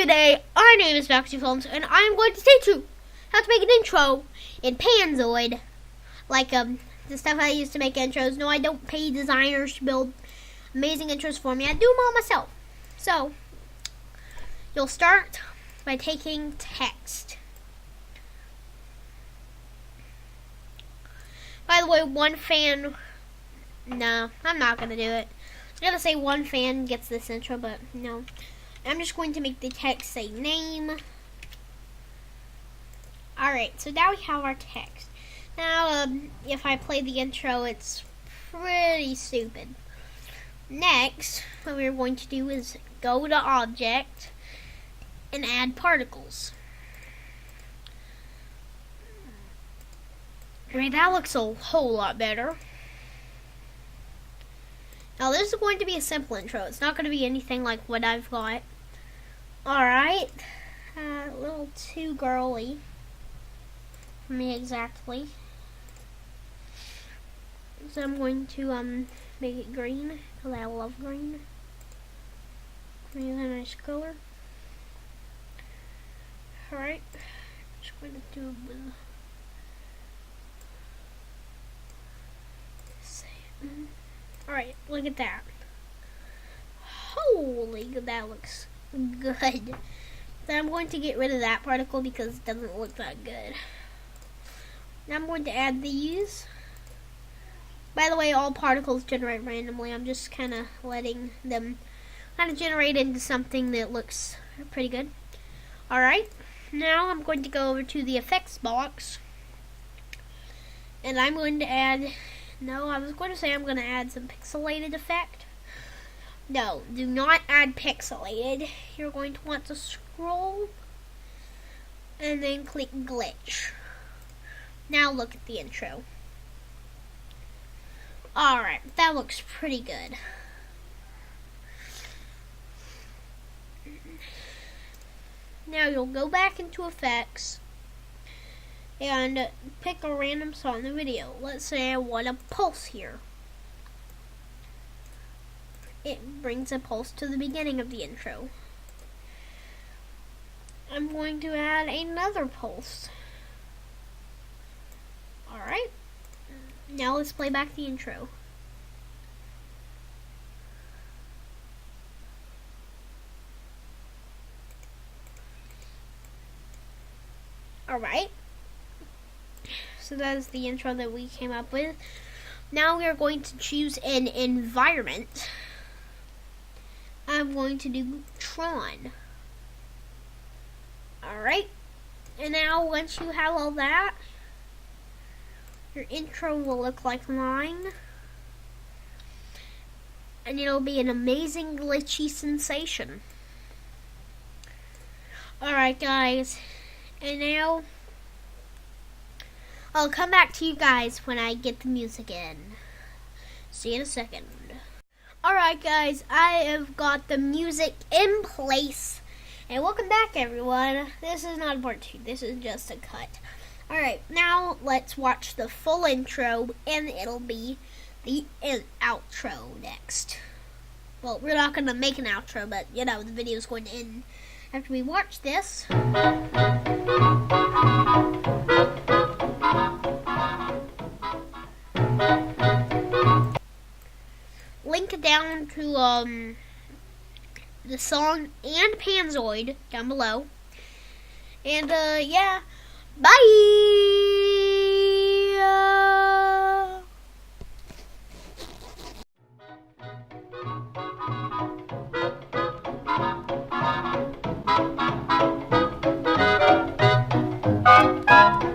Today, our name is Maxie Films, and I am going to teach you how to make an intro in Panzoid. Like, the stuff I use to make intros. No, I don't pay designers to build amazing intros for me. I do them all myself. So, you'll start by taking text. By the way, one fan... No, I'm not going to do it. I was going to say one fan gets this intro, but no. I'm just going to make the text say name. Alright, so now we have our text. Now, if I play the intro, it's pretty stupid. Next, what we're going to do is go to Object and add particles. Alright, that looks a whole lot better. Now, this is going to be a simple intro. It's not going to be anything like what I've got. Alright, a little too girly for me exactly. So I'm going to make it green, because I love green. Green is a nice color. Alright, just going to do a blue. Alright, look at that. Holy, that looks good. Then I'm going to get rid of that particle because it doesn't look that good. Now I'm going to add these. By the way, all particles generate randomly. I'm just kind of letting them kind of generate into something that looks pretty good. Alright, now I'm going to go over to the effects box. And I'm going to add... No, I was going to say I'm going to add some pixelated effect. No, do not add pixelated. You're going to want to scroll and then click glitch. Now look at the intro. Alright, that looks pretty good. Now you'll go back into effects and pick a random spot in the video. Let's say I want a pulse here. It brings a pulse to the beginning of the intro. I'm going to add another pulse. Alright. Now let's play back the intro. Alright. So that is the intro that we came up with. Now we are going to choose an environment. I'm going to do Tron. Alright. And now once you have all that, your intro will look like mine. And it'll be an amazing glitchy sensation. Alright guys. And now I'll come back to you guys when I get the music in. See you in a second. Alright guys, I have got the music in place. And welcome back everyone. This is not part 2, this is just a cut. Alright, now let's watch the full intro and it'll be the outro next. Well, we're not going to make an outro, but you know, the video is going to end after we watch this. Link down to the song and Panzoid down below. And yeah, bye. Bye.